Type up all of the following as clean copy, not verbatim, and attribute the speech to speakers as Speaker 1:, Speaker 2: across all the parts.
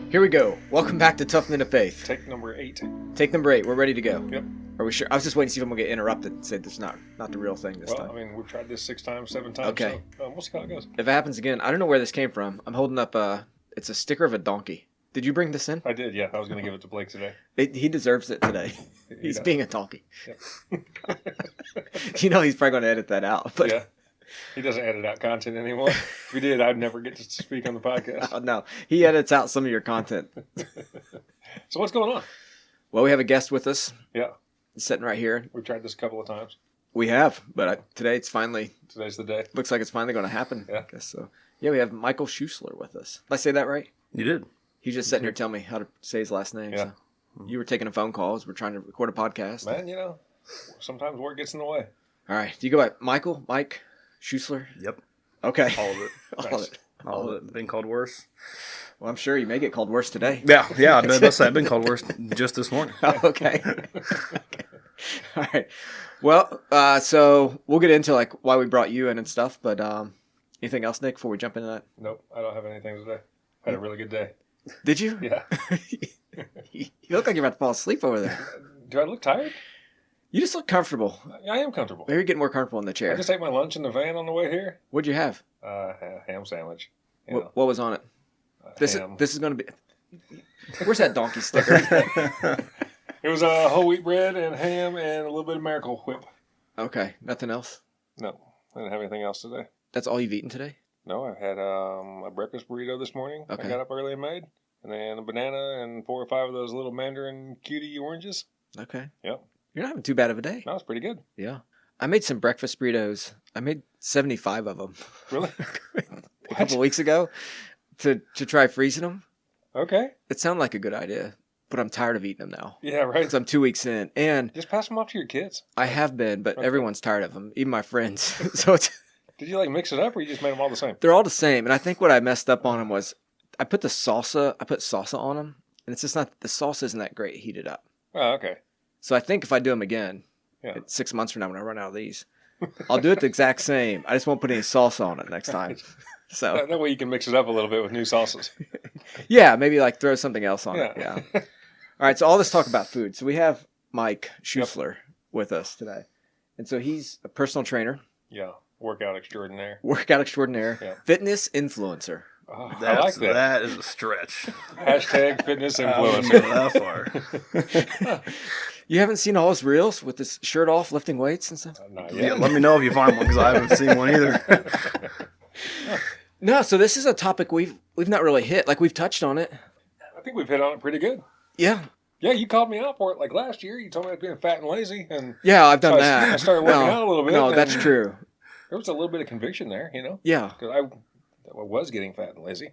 Speaker 1: Here we go. Welcome back to Tough Men of Faith.
Speaker 2: Take number 8.
Speaker 1: Take number 8. We're ready to go.
Speaker 2: Yep.
Speaker 1: Are we sure? I was just waiting to see if I'm going to get interrupted and say this is not the real thing this time.
Speaker 2: Well, I mean, we've tried this 6 times, 7 times.
Speaker 1: Okay.
Speaker 2: So we'll see how it goes.
Speaker 1: If it happens again, I don't know where this came from. I'm holding up it's a sticker of a donkey. Did you bring this in?
Speaker 2: I did, yeah. I was going to give it to Blake today.
Speaker 1: He deserves it today. He's being a donkey.
Speaker 2: Yep.
Speaker 1: He's probably going to edit that out. But
Speaker 2: yeah. He doesn't edit out content anymore. If he did, I'd never get to speak on the podcast.
Speaker 1: Oh, no. He edits out some of your content.
Speaker 2: So what's going on?
Speaker 1: Well, we have a guest with us.
Speaker 2: Yeah.
Speaker 1: He's sitting right here.
Speaker 2: We've tried this a couple of times.
Speaker 1: We have, but today it's finally...
Speaker 2: Today's the day.
Speaker 1: Looks like it's finally going to happen.
Speaker 2: Yeah.
Speaker 1: I guess so. Yeah, we have Michael Schuessler with us. Did I say that right?
Speaker 3: You did.
Speaker 1: He's just sitting here telling me how to say his last name.
Speaker 2: Yeah.
Speaker 1: So. You were taking a phone call as we're trying to record a podcast.
Speaker 2: Man, sometimes work gets in the way.
Speaker 1: All right. Do you go by Mike Schuessler?
Speaker 3: Yep.
Speaker 1: Okay.
Speaker 3: All of it.
Speaker 1: All of it.
Speaker 3: Been called worse.
Speaker 1: Well, I'm sure you may get called worse today.
Speaker 3: Yeah. I've been called worse just this morning.
Speaker 1: Oh, okay. All right. Well, so we'll get into why we brought you in and stuff, but anything else, Nick, before we jump into that?
Speaker 2: Nope, I don't have anything today. Had a really good day.
Speaker 1: Did you?
Speaker 2: Yeah.
Speaker 1: You look like you're about to fall asleep over there.
Speaker 2: Do I look tired?
Speaker 1: You just look comfortable.
Speaker 2: I am comfortable.
Speaker 1: Maybe get more comfortable in the chair.
Speaker 2: I just ate my lunch in the van on the way here.
Speaker 1: What'd you have?
Speaker 2: Ham sandwich.
Speaker 1: What was on it?
Speaker 2: Ham.
Speaker 1: This is going to be... Where's that donkey sticker?
Speaker 2: It was whole wheat bread and ham and a little bit of Miracle Whip.
Speaker 1: Okay. Nothing else?
Speaker 2: No, I didn't have anything else today.
Speaker 1: That's all you've eaten today?
Speaker 2: No, I had a breakfast burrito this morning.
Speaker 1: Okay.
Speaker 2: I got up early and made. And then a banana and 4 or 5 of those little mandarin cutie oranges.
Speaker 1: Okay.
Speaker 2: Yep.
Speaker 1: You're not having too bad of a day.
Speaker 2: No, it's pretty good.
Speaker 1: Yeah. I made some breakfast burritos. I made 75 of them.
Speaker 2: Really?
Speaker 1: A couple of weeks ago to try freezing them.
Speaker 2: Okay.
Speaker 1: It sounded like a good idea, but I'm tired of eating them now.
Speaker 2: Yeah, right.
Speaker 1: Because I'm 2 weeks in. And
Speaker 2: just pass them off to your kids.
Speaker 1: I have been, but
Speaker 2: Okay.
Speaker 1: everyone's tired of them, even my friends. So
Speaker 2: Did you mix it up or you just made them all the same?
Speaker 1: they're all the same. And I think what I messed up on them was I put salsa on them. And it's just not, the salsa isn't that great heated up.
Speaker 2: Oh, okay.
Speaker 1: So I think if I do them again, 6 months from now when I run out of these, I'll do it the exact same. I just won't put any salsa on it next time. So
Speaker 2: that way you can mix it up a little bit with new sauces.
Speaker 1: yeah, maybe throw something else on it.
Speaker 2: Yeah.
Speaker 1: Yeah. All right. So all this talk about food. So we have Mike Schuessler with us today. And so he's a personal trainer.
Speaker 2: Yeah. Workout extraordinaire.
Speaker 1: Yeah. Fitness influencer.
Speaker 2: Oh, I like that.
Speaker 3: That is a stretch.
Speaker 2: Hashtag fitness
Speaker 3: I wouldn't go
Speaker 2: influencer.
Speaker 3: that far.
Speaker 1: You haven't seen all his reels with his shirt off lifting weights and stuff?
Speaker 2: Not
Speaker 3: Yeah,
Speaker 2: yet.
Speaker 3: let me know if you find one because I haven't seen one either.
Speaker 1: No, so this is a topic we've not really hit. We've touched on it.
Speaker 2: I think we've hit on it pretty good.
Speaker 1: Yeah.
Speaker 2: Yeah, you called me out for it last year. You told me I was being fat and lazy. And
Speaker 1: Yeah, I've done
Speaker 2: so
Speaker 1: that.
Speaker 2: I started working out a little bit.
Speaker 1: No,
Speaker 2: and
Speaker 1: that's true.
Speaker 2: There was a little bit of conviction there,
Speaker 1: Yeah.
Speaker 2: because I was getting fat and lazy.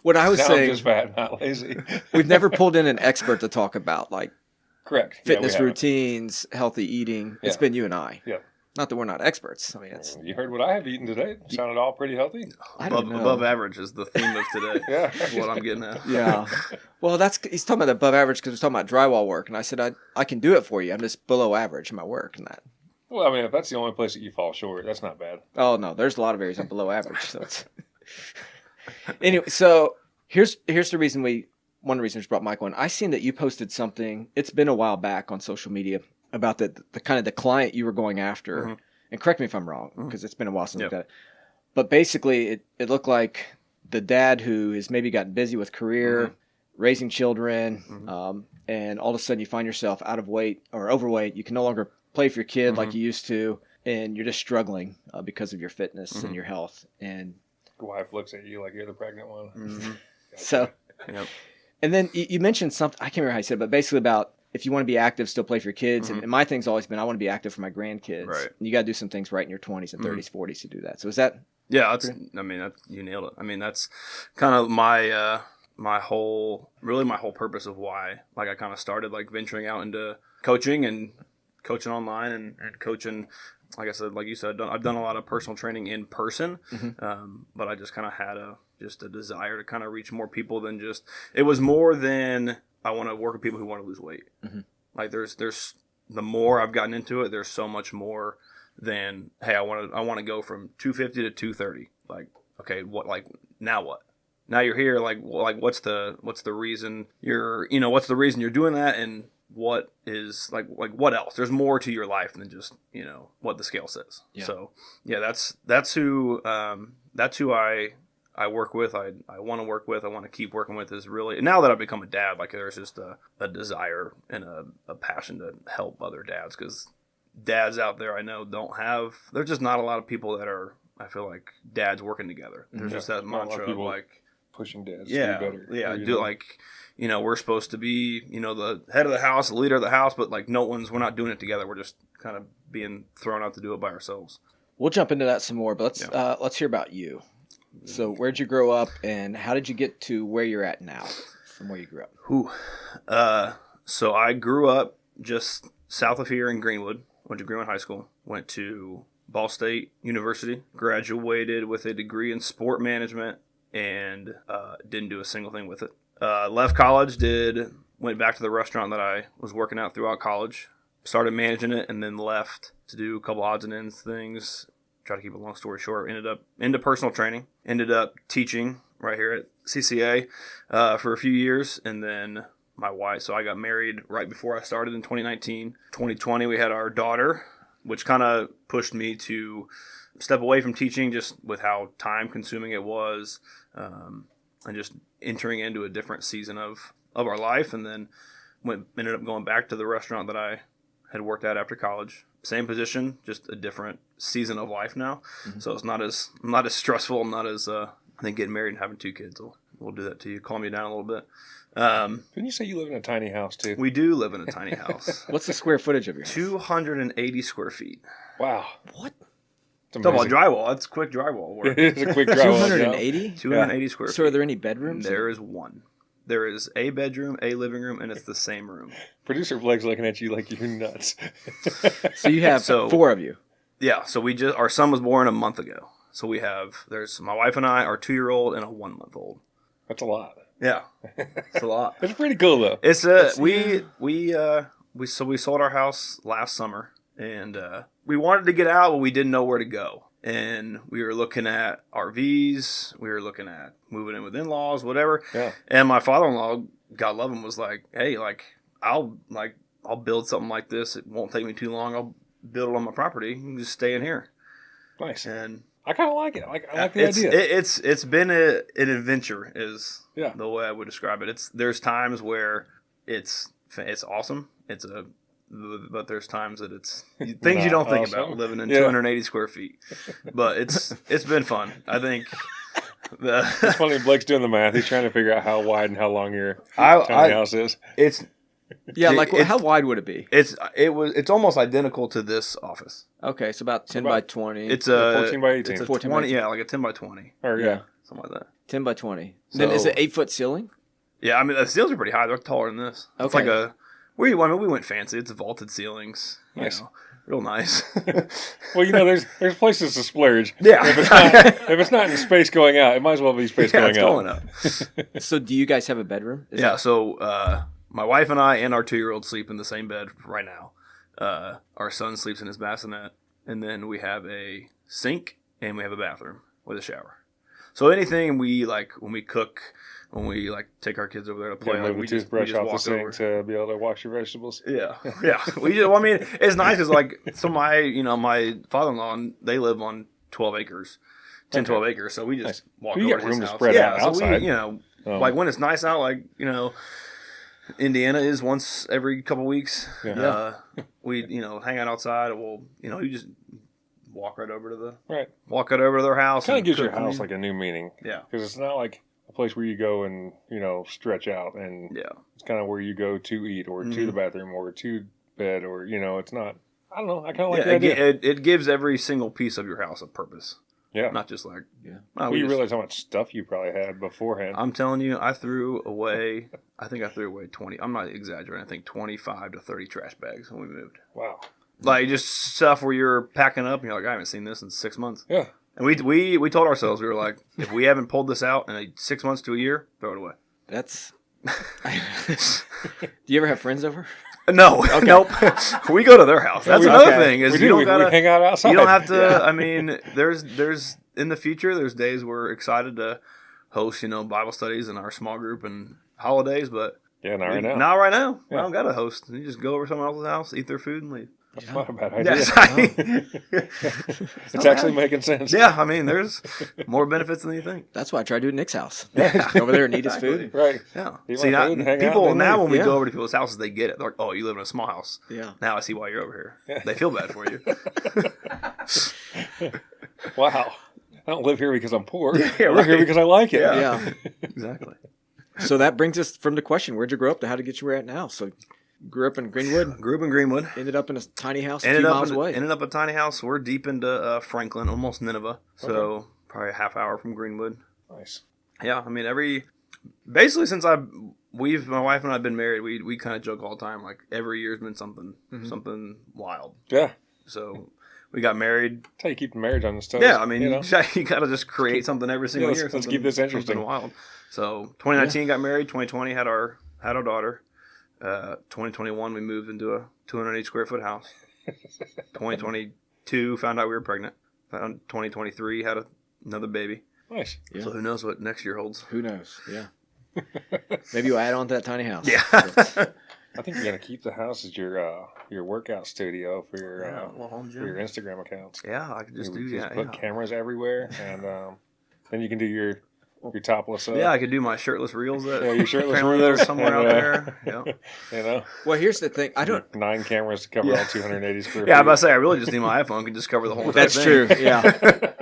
Speaker 1: What I was
Speaker 2: now
Speaker 1: saying,
Speaker 2: I'm just fat, not lazy.
Speaker 1: we've never pulled in an expert to talk about
Speaker 2: Correct.
Speaker 1: fitness
Speaker 2: Yeah, we haven't.
Speaker 1: routines, healthy eating. It's
Speaker 2: Yeah.
Speaker 1: been you and I.
Speaker 2: Yeah.
Speaker 1: Not that we're not experts. I mean, it's
Speaker 2: You heard what I have eaten today. It sounded all pretty healthy.
Speaker 1: I don't know.
Speaker 3: Above average is the theme of today.
Speaker 2: Yeah.
Speaker 3: That's what I'm getting at.
Speaker 1: Yeah. Well, he's talking about above average because he's talking about drywall work, and I said I can do it for you. I'm just below average in my work and that.
Speaker 2: Well, I mean, if that's the only place that you fall short, that's not bad.
Speaker 1: Oh no, there's a lot of areas I'm below average. So it's anyway. So here's the reason one of the reasons we brought Michael in. I seen that you posted something. It's been a while back on social media about the kind of the client you were going after.
Speaker 2: Mm-hmm.
Speaker 1: And correct me if I'm wrong because it's been a while since I looked at it. But basically, it looked like the dad who has maybe gotten busy with career, raising children, and all of a sudden you find yourself out of weight or overweight. You can no longer play for your kid like you used to, and you're just struggling because of your fitness and your health. And
Speaker 2: Your wife looks at you like you're the pregnant one.
Speaker 1: so, and then you mentioned something, I can't remember how you said it, but basically about if you want to be active, still play for your kids. And my thing's always been, I want to be active for my grandkids.
Speaker 3: Right.
Speaker 1: And you got to do some things right in your 20s and 30s, 40s to do that. So is that...
Speaker 3: Yeah, you nailed it. I mean, that's kind of my whole purpose of why, I kind of started venturing out into coaching and coaching online and coaching. Like I said, like you said, I've done a lot of personal training in person, but I just kind of had a desire to kind of reach more people than just. It was more than I want to work with people who want to lose weight. There's the more I've gotten into it, there's so much more than, hey, I want to go from 250 to 230. Okay, what? Now what? now you're here. Like what's the reason you're doing that, and what is like what else? There's more to your life than just what the scale says. Yeah. So yeah, that's who I work with. I want to work with. I want to keep working with. Is really now that I've become a dad, like there's just a desire and a passion to help other dads, because dads out there I know there's just not a lot of people that are, I feel like, dads working together. There's just that mantra of like
Speaker 2: pushing dads
Speaker 3: to
Speaker 2: be better.
Speaker 3: Yeah, we're supposed to be, the head of the house, the leader of the house, but like we're not doing it together. We're just kind of being thrown out to do it by ourselves.
Speaker 1: We'll jump into that some more, but let's hear about you. So where'd you grow up, and how did you get to where you're at now from where you grew up?
Speaker 3: So I grew up just south of here in Greenwood. Went to Greenwood High School. Went to Ball State University. Graduated with a degree in sport management, and didn't do a single thing with it. Left college, went back to the restaurant that I was working at throughout college. Started managing it, and then left to do a couple odds and ends things. Try to keep a long story short. Ended up into personal training. Ended up teaching right here at CCA for a few years, and then my wife. So I got married right before I started in 2019. 2020, we had our daughter, which kind of pushed me to step away from teaching, just with how time consuming it was, and just entering into a different season of our life. And then ended up going back to the restaurant that I had worked at after college. Same position, just a different season of life now. Mm-hmm. So it's not as stressful, not as I think getting married and having 2 kids will do that to you, calm you down a little bit.
Speaker 2: Didn't you say you live in a tiny house too?
Speaker 3: We do live in a tiny house.
Speaker 1: What's the square footage of your house?
Speaker 3: 280 square feet.
Speaker 2: Wow.
Speaker 1: What?
Speaker 3: Talk about drywall. That's quick drywall work.
Speaker 2: It's a quick drywall.
Speaker 1: 280?
Speaker 3: 280 square feet.
Speaker 1: So are there any bedrooms?
Speaker 3: There is one. There is a bedroom, a living room, and it's the same room.
Speaker 2: Producer Blake's looking at you like you're nuts.
Speaker 1: So you have 4 of you.
Speaker 3: Yeah. So our son was born a month ago. So there's my wife and I, our 2-year-old, and a 1-month-old.
Speaker 2: That's a lot.
Speaker 3: Yeah, it's a lot.
Speaker 2: It's pretty cool though.
Speaker 3: We sold our house last summer, and we wanted to get out, but we didn't know where to go. And we were looking at RVs. We were looking at moving in with in-laws, whatever. Yeah. And my father-in-law, God love him, was like, "Hey, I'll build something like this. It won't take me too long. I'll build it on my property. You can just stay in here."
Speaker 2: Nice.
Speaker 3: And
Speaker 2: I kind of like it. I like the idea.
Speaker 3: It's been an adventure, is the way I would describe it. There's times where it's awesome. But there's times that it's things you don't think about living in 280 square feet. But it's been fun. I think.
Speaker 2: It's funny. Blake's doing the math. He's trying to figure out how wide and how long your tiny house is.
Speaker 1: How wide would it be?
Speaker 3: It's almost identical to this office.
Speaker 1: Okay, so about 10 by 20.
Speaker 3: It's a
Speaker 2: 14 by 18.
Speaker 3: It's a 14 by 20, like a 10 by 20.
Speaker 2: Or
Speaker 3: something like that.
Speaker 1: 10 by 20. So, then is it 8-foot ceiling?
Speaker 3: Yeah, I mean the ceilings are pretty high. They're taller than this. Okay. It's like we went fancy. It's vaulted ceilings. Nice. Real nice.
Speaker 2: Well, there's places to splurge.
Speaker 3: Yeah.
Speaker 2: If it's not in space going out, it might as well be space going
Speaker 3: up.
Speaker 1: So do you guys have a bedroom?
Speaker 3: So my wife and I and our 2-year-old sleep in the same bed right now. Our son sleeps in his bassinet, and then we have a sink and we have a bathroom with a shower. So anything we when we cook, when we take our kids over there to play,
Speaker 2: move the toothbrush off the sink to be able to wash your vegetables.
Speaker 3: Yeah. It's nice because so my father-in-law, they live on 12 acres. 12 acres, so we just walk over to his house.
Speaker 2: To spread out outside.
Speaker 3: So when it's nice out, Indiana is once every couple weeks. Yeah. We hang out outside. You just walk right over to their house.
Speaker 2: Kind of gives your house a new meaning.
Speaker 3: Yeah,
Speaker 2: because it's not like a place where you go and stretch out, and it's kind of where you go to eat or to the bathroom or to bed, or it's not. I don't know. I kind of like the idea.
Speaker 3: It gives every single piece of your house a purpose. Yeah. Not just
Speaker 2: you realize how much stuff you probably had beforehand.
Speaker 3: I'm telling you, I threw away 20, I'm not exaggerating, I think 25 to 30 trash bags when we moved.
Speaker 2: Wow.
Speaker 3: Just stuff where you're packing up and you're like, I haven't seen this in 6 months.
Speaker 2: Yeah.
Speaker 3: And we told ourselves, we were like, if we haven't pulled this out in 6 months to a year, throw it away.
Speaker 1: That's... Do you ever have friends over?
Speaker 3: No, okay. Nope. We go to their house. That's another thing. Is we
Speaker 2: hang out outside.
Speaker 3: You don't have to. Yeah. I mean, there's in the future. There's days we're excited to host, Bible studies in our small group and holidays, but
Speaker 2: not right now.
Speaker 3: Not right now.
Speaker 2: Yeah.
Speaker 3: I don't got a host. You just go over to someone else's house, eat their food, and leave.
Speaker 2: That's not a bad idea. It's actually making sense.
Speaker 3: Yeah, I mean, there's more benefits than you think.
Speaker 1: That's why I try to do it at Nick's house. Go over there and eat his food.
Speaker 2: Right.
Speaker 3: Yeah.
Speaker 2: Eat
Speaker 3: See,
Speaker 2: my food and hang
Speaker 3: people
Speaker 2: out,
Speaker 3: now
Speaker 2: leave.
Speaker 3: when we go over to people's houses, they get it. They're like, "Oh, you live in a small house."
Speaker 1: Yeah.
Speaker 3: Now I see why you're over here.
Speaker 2: Yeah.
Speaker 3: They feel bad for you.
Speaker 2: Wow. I don't live here because I'm poor.
Speaker 3: Yeah,
Speaker 2: I live here because I like it.
Speaker 1: Yeah.
Speaker 3: Exactly.
Speaker 1: So that brings us from the question, where'd you grow up to how to get you where you're at now? So grew up in Greenwood,
Speaker 3: Grew up in Greenwood.
Speaker 1: ended up in a tiny house a few miles away.
Speaker 3: Ended up a tiny house. We're deep into Franklin, almost Nineveh. So probably a half hour from Greenwood.
Speaker 2: Nice.
Speaker 3: Yeah, I mean basically since my wife and I have been married, we kind of joke all the time, like every year's been something wild.
Speaker 2: Yeah.
Speaker 3: So we got married.
Speaker 2: That's how you keep the marriage on the stove.
Speaker 3: Yeah, I mean, you got to just create something every single year.
Speaker 2: Let's keep this interesting.
Speaker 3: Something wild. So 2019 got married. 2020 had our daughter. 2021 we moved into a 280 square foot house. 2022 found out we were pregnant. 2023 had another baby.
Speaker 2: Nice.
Speaker 1: Yeah.
Speaker 3: So who knows what next year holds?
Speaker 1: Who knows? Yeah. Maybe you'll add on to that tiny house.
Speaker 3: Yeah.
Speaker 2: I think you're gonna keep the house as your workout studio for your
Speaker 3: little home gym.
Speaker 2: for your Instagram accounts.
Speaker 3: Yeah, I could just do that.
Speaker 2: Put cameras everywhere, and then you can do your topless.
Speaker 3: Yeah, I could do my shirtless reels. That
Speaker 2: your shirtless
Speaker 3: apparently
Speaker 2: reels
Speaker 3: there's somewhere out there. Yeah.
Speaker 1: Well, here's the thing. I don't.
Speaker 2: 9 cameras to cover all 280 square feet.
Speaker 3: Yeah, I'm about to say I really just need my iPhone. Can just cover the whole entire
Speaker 1: That's
Speaker 3: thing.
Speaker 1: true. Yeah.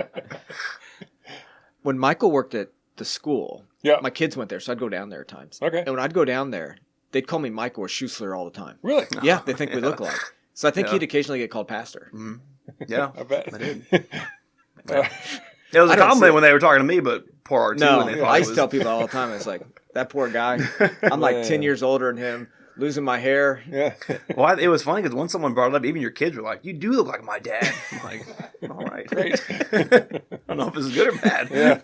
Speaker 1: When Michael worked at the school, my kids went there, so I'd go down there at times.
Speaker 2: Okay.
Speaker 1: And when I'd go down there, they'd call me Michael or Schuessler all the time.
Speaker 2: Really?
Speaker 1: Yeah, they think we look alike. So I think he'd occasionally get called pastor.
Speaker 3: Mm-hmm. Yeah,
Speaker 2: I bet.
Speaker 3: I did. It was a compliment when they were talking to me, but poor R2.
Speaker 1: No,
Speaker 3: when they
Speaker 1: I used to tell people all the time, it's like, that poor guy. I'm like 10 years older than him, losing my hair.
Speaker 2: Yeah.
Speaker 3: Well, it was funny because when someone brought it up, even your kids were like, "You do look like my dad." I'm like, all right.
Speaker 2: Great.
Speaker 3: I don't know if it's good or bad.
Speaker 2: Yeah.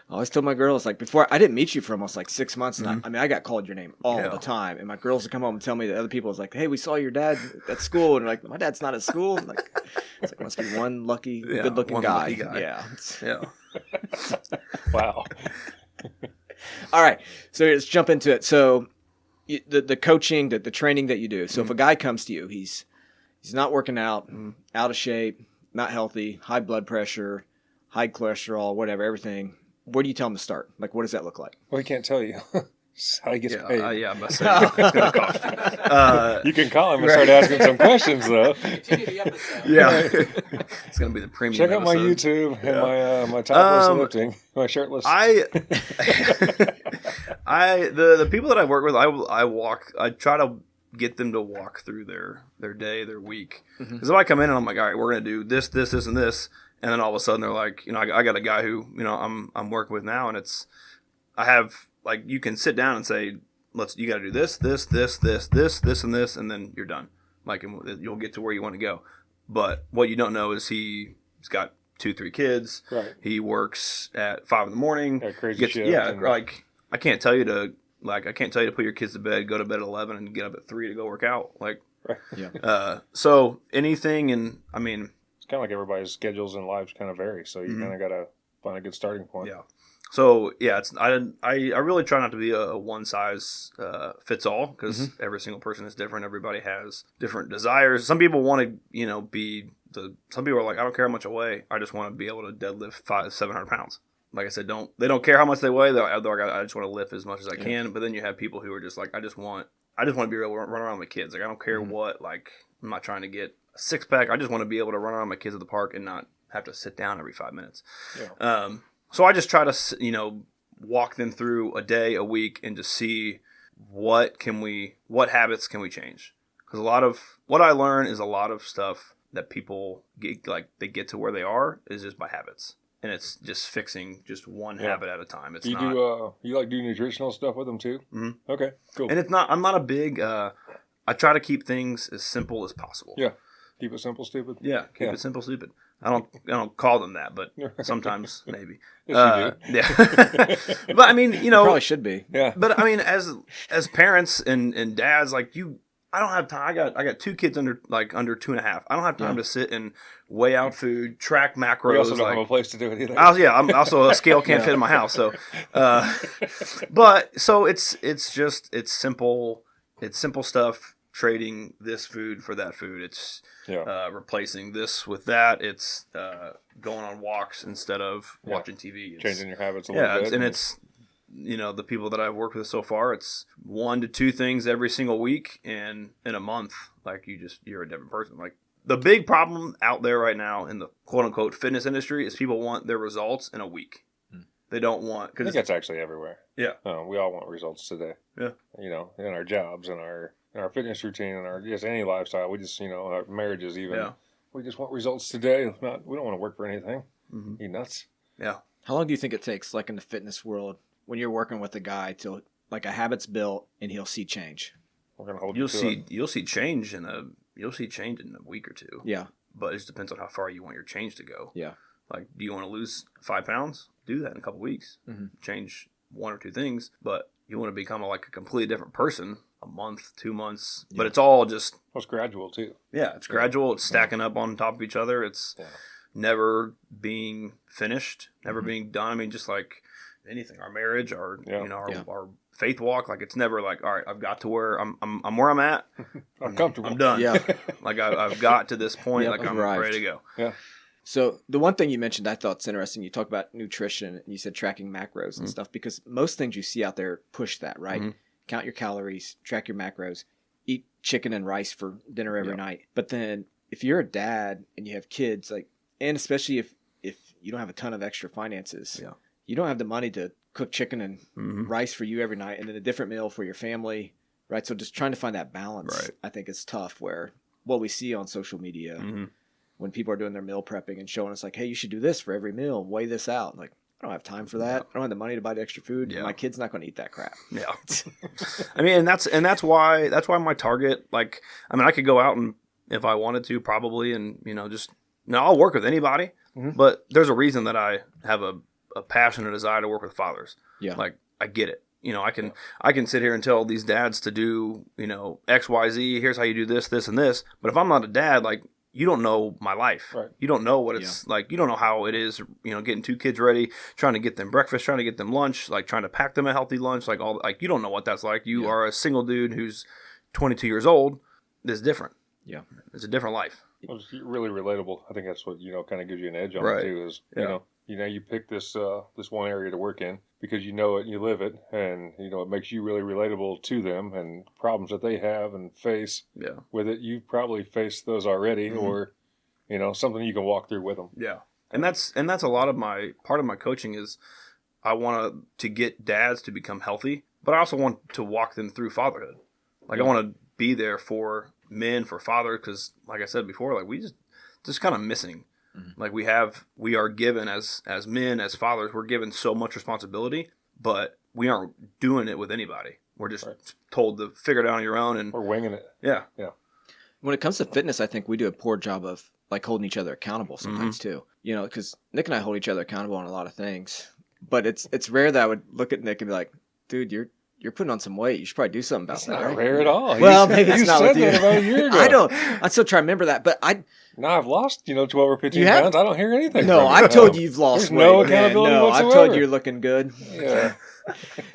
Speaker 1: I always tell my girls, like, before, I didn't meet you for almost like 6 months. And I got called your name all the time. And my girls would come home and tell me that other people was like, "Hey, we saw your dad at school." And they're like, "My dad's not at school." I'm like, it's like, must be one lucky, good-looking guy.
Speaker 3: Lucky guy.
Speaker 1: Yeah.
Speaker 3: Yeah.
Speaker 2: Wow.
Speaker 1: All right. So let's jump into it. So the coaching, the training that you do. So if a guy comes to you, he's not working out, out of shape, not healthy, high blood pressure, high cholesterol, whatever, everything. Where do you tell him to start? Like, what does that look like?
Speaker 2: Well, he can't tell you. It's how he gets paid.
Speaker 3: Yeah, I'm about to say it's going to cost you.
Speaker 2: You can call him and start asking some questions, though.
Speaker 4: Continue the episode.
Speaker 3: Yeah. It's going to be the premium
Speaker 2: Check out my
Speaker 3: episode.
Speaker 2: YouTube and my topless lifting, my shirtless.
Speaker 3: The people that I work with, I try to get them to walk through their day, their week. Because if I come in and I'm like, all right, we're going to do this, this, this, and this, and then all of a sudden they're like, I got a guy who, I'm working with now, and I have, like, you can sit down and say, you got to do this, this, this, this, this, this, and this, and then you're done. Like, and you'll get to where you want to go. But what you don't know is he's got 2-3 kids.
Speaker 2: Right.
Speaker 3: He works at 5 a.m.
Speaker 2: Yeah, crazy shit.
Speaker 3: Yeah, like I can't tell you to put your kids to bed, go to bed at 11, and get up at 3 to go work out. Like,
Speaker 2: Right.
Speaker 1: Yeah.
Speaker 3: So anything, and I mean,
Speaker 2: It's kind of like everybody's schedules and lives kind of vary, so you kind of got to find a good starting point.
Speaker 3: yeah. So yeah, I really try not to be a one size fits all, because every single person is different. Everybody has different desires. Some people want to some people are like, I don't care how much I weigh. I just want to be able to deadlift 500-700 pounds. Like I said, they don't care how much they weigh. I just want to lift as much as I can. But then you have people who are just like, I just want to be able to run around with kids. Like, I don't care what. Like, I'm not trying to get a 6-pack. I just want to be able to run around with my kids at the park and not have to sit down every 5 minutes.
Speaker 2: Yeah.
Speaker 3: So I just try to walk them through a day, a week, and just see what habits can we change. Because a lot of what I learn is a lot of stuff that people they get to where they are is just by habits. And it's just fixing just one habit at a time. It's
Speaker 2: you do nutritional stuff with them too?
Speaker 3: Mm-hmm.
Speaker 2: Okay, cool.
Speaker 3: And I'm not a big, I try to keep things as simple as possible.
Speaker 2: Yeah. Keep it simple, stupid?
Speaker 3: Yeah, keep it simple, stupid. I don't call them that, but sometimes maybe.
Speaker 2: Yes, you do.
Speaker 3: Yeah. But I mean,
Speaker 1: Probably should be.
Speaker 2: Yeah.
Speaker 3: But I mean, as parents and dads, like, you I don't have time. I got 2 kids under 2.5. I don't have time to sit and weigh out food, track macros.
Speaker 2: We also don't have a place to do it either.
Speaker 3: I'm also a scale can't fit in my house. So, but so it's simple. It's simple stuff. Trading this food for that food. It's replacing this with that. It's going on walks instead of watching TV. It's
Speaker 2: changing your habits a little bit.
Speaker 3: And it's the people that I've worked with so far, it's 1 to 2 things every single week, and in a month, like you're a different person. Like the big problem out there right now in the quote unquote fitness industry is people want their results in a week. They don't want,
Speaker 2: I think that's actually everywhere.
Speaker 3: Yeah.
Speaker 2: We all want results today.
Speaker 3: Yeah.
Speaker 2: In our jobs and our fitness routine and our just any lifestyle. We just, our marriages even. Yeah. We just want results today. We don't want to work for anything. Mm-hmm. You nuts?
Speaker 3: Yeah.
Speaker 1: How long do you think it takes, like in the fitness world, when you're working with a guy till like a habit's built and he'll see change?
Speaker 2: We're gonna hold
Speaker 3: you'll see change in a week or 2.
Speaker 1: Yeah.
Speaker 3: But it just depends on how far you want your change to go.
Speaker 1: Yeah.
Speaker 3: Like, do you want to lose 5 pounds? Do that in a couple weeks. Mm-hmm. Change 1 or 2 things. But you want to become a completely different person, a month, 2 months. Yeah. But it's all just...
Speaker 2: Well, it's gradual, too.
Speaker 3: Yeah, it's gradual. It's stacking up on top of each other. It's never being finished, never being done. I mean, just like anything, our marriage, our faith walk, like it's never like, all right, I've got to where I'm where I'm at.
Speaker 2: I'm comfortable.
Speaker 3: I'm done.
Speaker 1: Yeah.
Speaker 3: Like I've got to this point, like I'm ready to go.
Speaker 2: Yeah.
Speaker 1: So the one thing you mentioned I thought is interesting, you talk about nutrition and you said tracking macros and stuff, because most things you see out there push that, right? Mm-hmm. Count your calories, track your macros, eat chicken and rice for dinner every night. But then if you're a dad and you have kids, like, and especially if you don't have a ton of extra finances, you don't have the money to cook chicken and rice for you every night and then a different meal for your family, right? So just trying to find that balance, I think is tough, where what we see on social media when people are doing their meal prepping and showing us like, hey, you should do this for every meal, weigh this out. I'm like, I don't have time for that. I don't have the money to buy the extra food. My kid's not going to eat that crap.
Speaker 3: Yeah. I mean, and that's why my target, like, I mean, I could go out and if I wanted to probably, and I'll work with anybody, but there's a reason that I have a passion and desire to work with fathers.
Speaker 1: Yeah.
Speaker 3: Like, I get it. I can sit here and tell these dads to do, X, Y, Z. Here's how you do this, this, and this. But if I'm not a dad, like, you don't know my life.
Speaker 2: Right.
Speaker 3: You don't know what it's like. You don't know how it is, getting 2 kids ready, trying to get them breakfast, trying to get them lunch, like trying to pack them a healthy lunch, like you don't know what that's like. You are a single dude who's 22 years old. It's different.
Speaker 1: Yeah.
Speaker 3: It's a different life.
Speaker 2: Well, it's really relatable. I think that's what, kind of gives you an edge on it too, is, you pick this one area to work in because you know it and you live it, and it makes you really relatable to them, and problems that they have and face with it. You probably faced those already, or something you can walk through with them.
Speaker 3: Yeah, and that's a lot of part of my coaching is I want to get dads to become healthy, but I also want to walk them through fatherhood. Like I want to be there for men, for fathers, because like I said before, like we just kind of missing. Like we are given as men, as fathers, we're given so much responsibility, but we aren't doing it with anybody. We're just told to figure it out on your own, and
Speaker 2: we're winging it.
Speaker 3: Yeah.
Speaker 2: Yeah.
Speaker 1: When it comes to fitness, I think we do a poor job of like holding each other accountable sometimes too. Because Nick and I hold each other accountable on a lot of things, but it's rare that I would look at Nick and be like, dude, you're putting on some weight. You should probably do something about that.
Speaker 2: Not
Speaker 1: right?
Speaker 2: rare at all.
Speaker 1: Well, maybe it's not with you.
Speaker 2: That about a year ago.
Speaker 1: I don't. I'm still trying to remember that, but
Speaker 2: Now I've lost, 12 or 15 pounds. I don't hear anything.
Speaker 1: No,
Speaker 2: from
Speaker 1: I've told you you've lost weight.
Speaker 2: No accountability whatsoever.
Speaker 1: I've told you you're looking good.
Speaker 2: Yeah.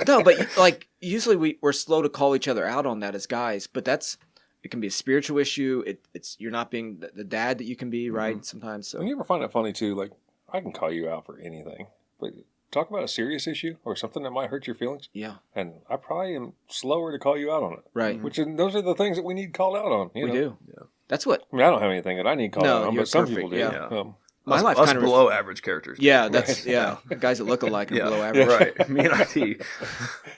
Speaker 1: No, but like usually we're slow to call each other out on that as guys, but it can be a spiritual issue. It's you're not being the dad that you can be, right? Sometimes. So
Speaker 2: And you ever find it funny too? Like I can call you out for anything, but talk about a serious issue or something that might hurt your feelings.
Speaker 1: Yeah.
Speaker 2: And I probably am slower to call you out on it.
Speaker 1: Right.
Speaker 2: Those are the things that we need called out on.
Speaker 1: We do. Yeah. That's what.
Speaker 2: I mean, I don't have anything that I need called out on, but some people do.
Speaker 1: Yeah.
Speaker 3: My life kind of below average characters.
Speaker 1: Yeah, that's guys that look alike and below average.
Speaker 3: Right. Me and IT,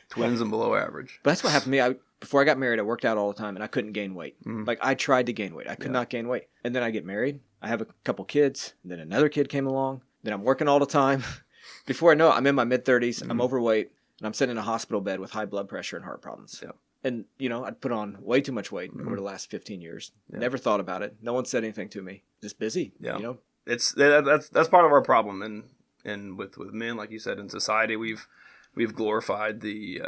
Speaker 3: twins and below average.
Speaker 1: But that's what happened to me. Before I got married, I worked out all the time and I couldn't gain weight. Like I tried to gain weight, I could not gain weight. And then I get married. I have a couple kids. And then another kid came along. Then I'm working all the time. Before I know it, I'm in my mid-30s. I'm overweight, and I'm sitting in a hospital bed with high blood pressure and heart problems. Yeah. And I'd put on way too much weight over the last 15 years. Yeah. Never thought about it. No one said anything to me. Just busy.
Speaker 3: Yeah. That's part of our problem, and with men, like you said, in society, we've glorified the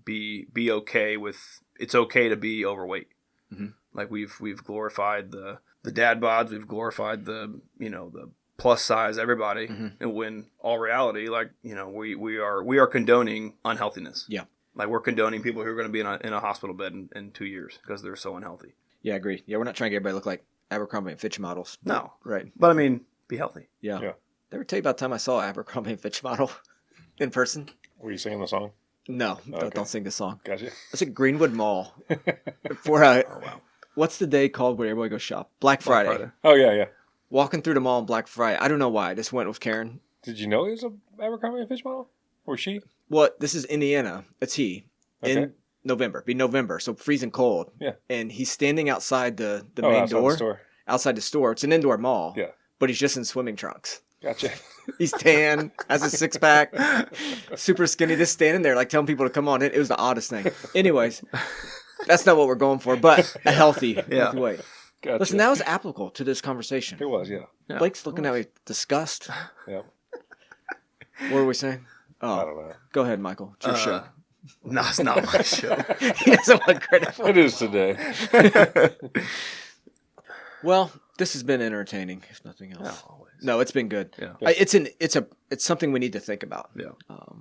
Speaker 3: be okay with, it's okay to be overweight.
Speaker 1: Mm-hmm.
Speaker 3: Like we've glorified the dad bods, we've glorified the plus size everybody, and when all reality, like we are condoning unhealthiness.
Speaker 1: Yeah,
Speaker 3: like we're condoning people who are going to be in a hospital bed in 2 years because they're so unhealthy.
Speaker 1: Yeah, I agree. Yeah, we're not trying to get everybody to look like Abercrombie and Fitch models.
Speaker 3: No,
Speaker 1: right.
Speaker 3: But I mean, be healthy.
Speaker 1: Yeah. Did I ever tell you about the time I saw an Abercrombie and Fitch model in person?
Speaker 2: Were you singing the song?
Speaker 1: No, don't sing the song.
Speaker 2: Gotcha.
Speaker 1: It's at Greenwood Mall. For what's the day called where everybody goes shop? Black Friday.
Speaker 2: Oh yeah.
Speaker 1: Walking through the mall on Black Friday. I don't know why. I just went with Karen.
Speaker 2: Did you know he was a Abercrombie and Fitch model? Or she?
Speaker 1: Well, this is Indiana. It's he.
Speaker 2: Okay.
Speaker 1: In November. Be November, so freezing cold.
Speaker 2: Yeah.
Speaker 1: And he's standing outside the main door. Outside the store. It's an indoor mall.
Speaker 2: Yeah.
Speaker 1: But he's just in swimming trunks.
Speaker 2: Gotcha.
Speaker 1: He's tan, has a six-pack, super skinny, just standing there like telling people to come on in. It was the oddest thing. Anyways, that's not what we're going for, but a healthy weight.
Speaker 2: Gotcha.
Speaker 1: Listen, that was applicable to this conversation.
Speaker 2: It was, yeah.
Speaker 1: Blake's looking at me disgust.
Speaker 2: Yeah.
Speaker 1: What were we saying? Oh,
Speaker 2: I don't know.
Speaker 1: Go ahead, Michael. It's your show.
Speaker 3: No, it's not my show.
Speaker 1: He doesn't want credit for
Speaker 2: it. It is today.
Speaker 1: Well, this has been entertaining, if nothing else. No, it's been good.
Speaker 3: Yeah.
Speaker 1: It's something we need to think about.
Speaker 3: Yeah.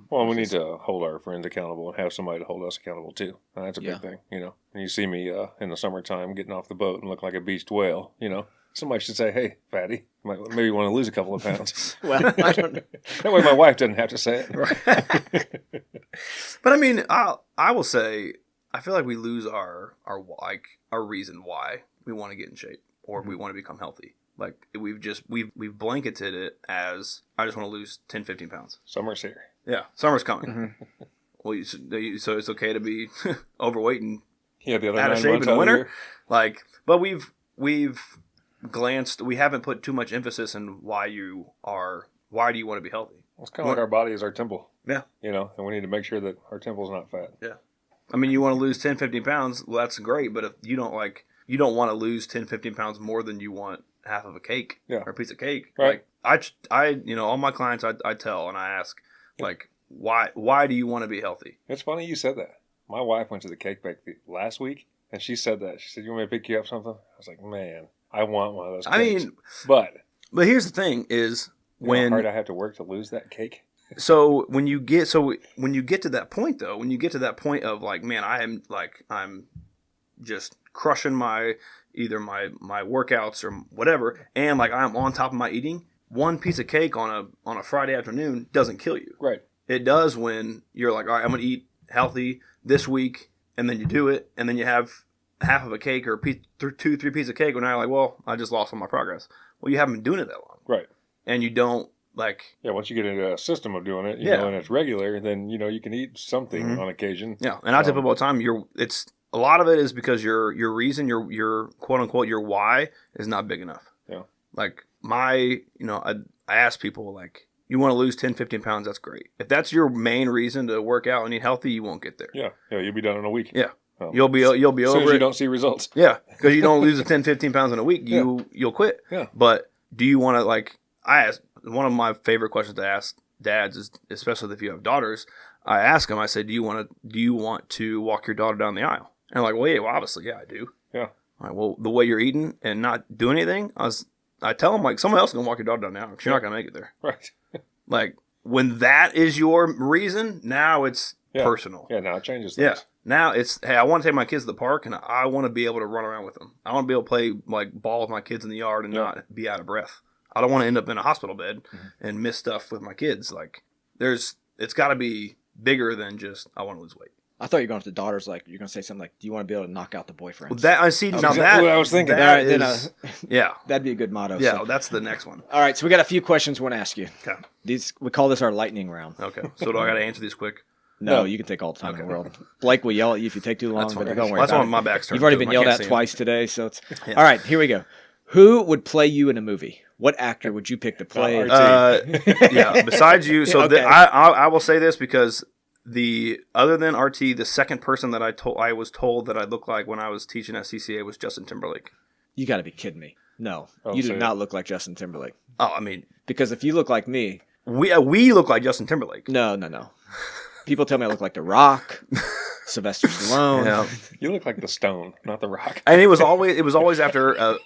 Speaker 2: Well, we need to hold our friends accountable and have somebody to hold us accountable too. And that's a big thing, And you see me in the summertime getting off the boat and look like a beached whale, Somebody should say, "Hey, fatty, maybe you want to lose a couple of pounds."
Speaker 1: Well, I don't know.
Speaker 2: That way, my wife doesn't have to say it.
Speaker 3: Right. But I mean, I will say, I feel like we lose our reason why we want to get in shape or we want to become healthy. Like we've blanketed it as I just want to lose 10, 15 pounds.
Speaker 2: Summer's here.
Speaker 3: Yeah, summer's coming. Well, so it's okay to be overweight and
Speaker 2: the other
Speaker 3: out of
Speaker 2: 9
Speaker 3: shape
Speaker 2: months
Speaker 3: in the winter.
Speaker 2: year.
Speaker 3: But we've glanced. We haven't put too much emphasis on why do you want to be healthy.
Speaker 2: It's kind of like our body is our temple.
Speaker 3: Yeah.
Speaker 2: And we need to make sure that our temple's not fat.
Speaker 3: Yeah. I mean, you want to lose 10, 15 pounds. Well, that's great. But if you don't want to lose 10, 15 pounds more than you want half of a cake or a piece of cake.
Speaker 2: Right.
Speaker 3: Like I all my clients I tell and I ask like, why do you want to be healthy?
Speaker 2: It's funny you said that. My wife went to the cake bake last week and she said that. She said, "You want me to pick you up something?" I was like, "Man, I want one of those cakes."
Speaker 3: I mean, but here's the thing is when
Speaker 2: how hard I have to work to lose that cake.
Speaker 3: So when you get to that point though, when you get to that point of like, man, I'm just crushing my workouts or whatever, and like I'm on top of my eating, one piece of cake on a Friday afternoon doesn't kill you.
Speaker 2: Right.
Speaker 3: It does when you're like, all right, I'm gonna eat healthy this week, and then you do it, and then you have half of a cake or 2-3 pieces of cake, and now you're like, well, I just lost all my progress. Well, you haven't been doing it that long. Right. And you don't like...
Speaker 2: Yeah, once you get into a system of doing it, you know, and it's regular, then, you can eat something on occasion.
Speaker 3: Yeah, and I tell people all the time, a lot of it is because your reason, your quote-unquote, your why is not big enough. Yeah. Like, I ask people, like, you want to lose 10, 15 pounds, that's great. If that's your main reason to work out and eat healthy, you won't get there.
Speaker 2: Yeah, you'll be done in a week.
Speaker 3: Yeah. You'll be over
Speaker 2: it. As soon as you don't see results.
Speaker 3: Yeah, because you don't lose the 10, 15 pounds in a week, you'll quit. Yeah. But do you want to, like, I ask, one of my favorite questions to ask dads is, especially if you have daughters, I ask them, I say, do you want to walk your daughter down the aisle? And they're like, well, obviously, yeah, I do. Yeah. I'm like, well, the way you're eating and not doing anything, I tell them, like, someone else is going to walk your daughter down the aisle because you're not going to make it there. Right. Like, when that is your reason, now it's personal. Yeah, now it changes things. Yeah. Now it's, hey, I want to take my kids to the park and I want to be able to run around with them. I want to be able to play, like, ball with my kids in the yard and not be out of breath. I don't want to end up in a hospital bed and miss stuff with my kids. Like, it's got to be bigger than just, I want to lose weight. I thought you were going to the daughters, like, you're going to say something like, do you want to be able to knock out the boyfriend? Well, that, I see, now that, what I was thinking. That is, yeah. That'd be a good motto. Yeah, so. That's the next one. All right, so we got a few questions we want to ask you. Okay. We call this our lightning round. Okay. So do I got to answer these quick? No, you can take all the time in the world. Blake will yell at you if you take too long, but don't worry. That's on my back's turn. You've already been yelled at twice today, so it's... Yeah. All right, here we go. Who would play you in a movie? What actor would you pick to play? Yeah, besides you. So okay. I will say this because other than RT, the second person that I was told that I looked like when I was teaching at CCA was Justin Timberlake. You got to be kidding me. No, you do not look like Justin Timberlake. Oh, I mean... Because if you look like me... We look like Justin Timberlake. No.
Speaker 1: People tell me I look like The Rock, Sylvester Stallone.
Speaker 3: Yeah.
Speaker 2: You look like the Stone, not the Rock.
Speaker 3: And it was always after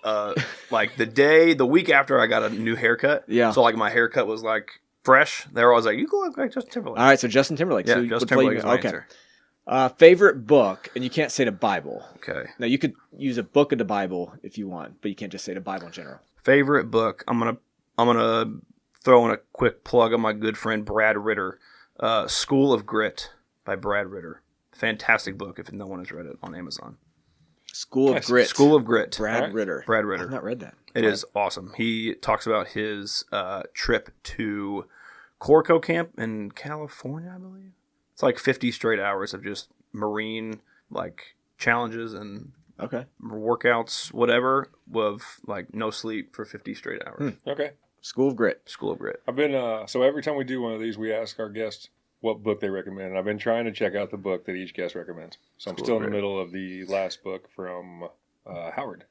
Speaker 3: like the week after I got a new haircut.
Speaker 1: Yeah.
Speaker 3: So like my haircut was like fresh. They were always like, you look like Justin Timberlake.
Speaker 1: All right, so Justin Timberlake.
Speaker 3: Yeah,
Speaker 1: So
Speaker 3: Justin
Speaker 1: the play-
Speaker 3: Timberlake is my
Speaker 1: okay.
Speaker 3: answer.
Speaker 1: Favorite book, and you can't say the Bible.
Speaker 3: Okay.
Speaker 1: Now you could use a book of the Bible if you want, but you can't just say the Bible in general.
Speaker 3: Favorite book. I'm gonna throw in a quick plug on my good friend Brad Ritter. School of Grit by Brad Ritter. Fantastic book if no one has read it on Amazon.
Speaker 1: School of Grit.
Speaker 3: School of Grit.
Speaker 1: Brad Ritter.
Speaker 3: Brad Ritter.
Speaker 1: I've not read that.
Speaker 3: It is awesome. He talks about his trip to Corco Camp in California, I believe. It's like 50 straight hours of just Marine like challenges and
Speaker 1: Okay.
Speaker 3: workouts, whatever, with like no sleep for 50 straight hours.
Speaker 2: Okay.
Speaker 1: School of Grit.
Speaker 3: School of Grit.
Speaker 2: I've been so every time we do one of these, we ask our guests what book they recommend. And I've been trying to check out the book that each guest recommends. So I'm still in the middle of the last book from Howard.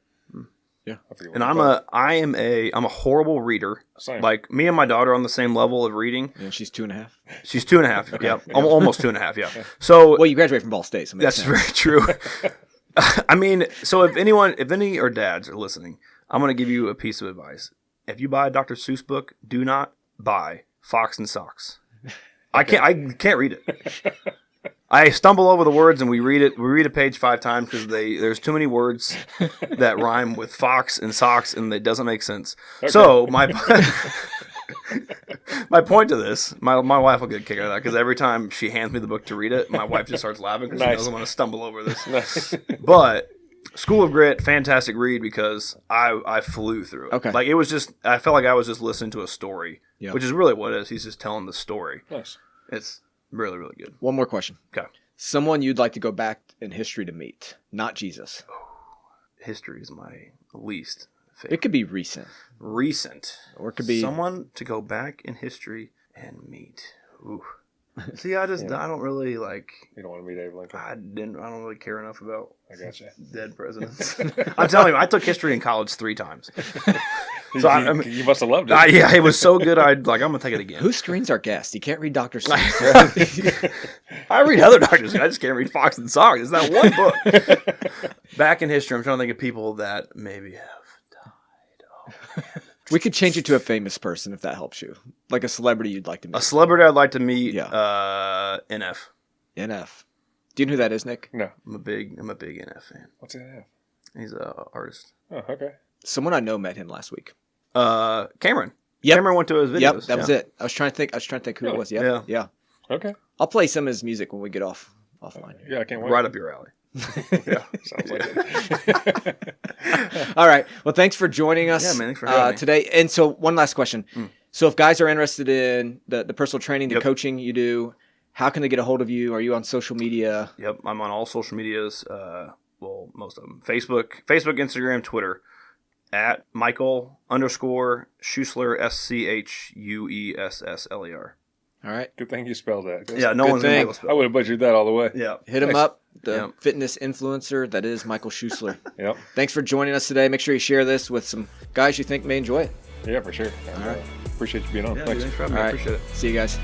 Speaker 1: Yeah.
Speaker 3: And I'm a horrible reader.
Speaker 2: Same.
Speaker 3: Like me and my daughter are on the same level of reading.
Speaker 1: And she's 2.5.
Speaker 3: She's 2.5. Yeah, almost 2.5. Yeah. So
Speaker 1: Well, you graduate from Ball State, so it makes
Speaker 3: that's
Speaker 1: sense.
Speaker 3: very true. I mean, so if any or dads are listening, I'm going to give you a piece of advice. If you buy a Dr. Seuss book, do not buy Fox and Socks. I can't read it. I stumble over the words and we read it. We read a page 5 times because there's too many words that rhyme with fox and socks and it doesn't make sense. Okay. So my point to this, my wife will get a kick out of that because every time she hands me the book to read it, my wife just starts laughing because she knows I'm going to stumble over this.
Speaker 2: Nice.
Speaker 3: But School of Grit, fantastic read because I flew through it.
Speaker 1: Okay.
Speaker 3: Like it was just, I felt like I was just listening to a story,
Speaker 1: Yep.
Speaker 3: which is really what it is. He's just telling the story.
Speaker 2: Nice.
Speaker 3: It's really, really good.
Speaker 1: One more question.
Speaker 3: Okay.
Speaker 1: Someone you'd like to go back in history to meet, not Jesus.
Speaker 3: History is my least favorite.
Speaker 1: It could be recent.
Speaker 3: Recent.
Speaker 1: Or it could be
Speaker 3: someone to go back in history and meet. Ooh. See, I don't really like.
Speaker 2: You don't want to meet Abe Lincoln?
Speaker 3: I don't really care enough about
Speaker 2: I gotcha.
Speaker 3: dead presidents. I'm telling you, I took history in college 3 times. So
Speaker 2: you must have loved it.
Speaker 3: Yeah, it was so good. I'm gonna take it again.
Speaker 1: Who screens our guest? You can't read Dr. Seuss.
Speaker 3: I read other doctors. I just can't read Fox and Socks. It's that one book. Back in history, I'm trying to think of people that maybe have died.
Speaker 1: We could change it to a famous person if that helps you. Like a celebrity you'd like to meet.
Speaker 3: A celebrity I'd like to meet.
Speaker 1: Yeah.
Speaker 3: NF.
Speaker 1: NF. Do you know who that is, Nick?
Speaker 2: No.
Speaker 3: I'm a big NF fan.
Speaker 2: What's NF?
Speaker 3: He's an artist.
Speaker 2: Oh, okay.
Speaker 1: Someone I know met him last week.
Speaker 3: Cameron.
Speaker 1: Yep.
Speaker 3: Cameron went to his videos.
Speaker 1: Yep, that was it. I was trying to think who it was. Yep. Yeah.
Speaker 2: Okay.
Speaker 1: I'll play some of his music when we get offline.
Speaker 2: Yeah, I can't wait.
Speaker 3: Right up your alley.
Speaker 2: Yeah, sounds like it.
Speaker 1: All right. Well, thanks for joining us.
Speaker 3: Yeah, man. Thanks for having me.
Speaker 1: Today. And so, one last question. So, if guys are interested in the personal training, the coaching you do, how can they get a hold of you? Are you on social media?
Speaker 3: Yep, I'm on all social medias. Well, most of them. Facebook, Instagram, Twitter. At Michael_Schuessler, SCHUESSLER.
Speaker 1: All right.
Speaker 2: Good thing you spelled that.
Speaker 3: Yeah, no one's going to be able to spell.
Speaker 2: I would have butchered that all the way.
Speaker 3: Yeah.
Speaker 1: Hit him up, the fitness influencer that is Michael Schuessler.
Speaker 2: Yep.
Speaker 1: Thanks for joining us today. Make sure you share this with some guys you think may enjoy it.
Speaker 2: Yeah, for sure.
Speaker 1: All right.
Speaker 2: Appreciate you being on.
Speaker 3: Yeah,
Speaker 2: Thanks.
Speaker 3: thanks for having me. I appreciate it.
Speaker 1: See you guys.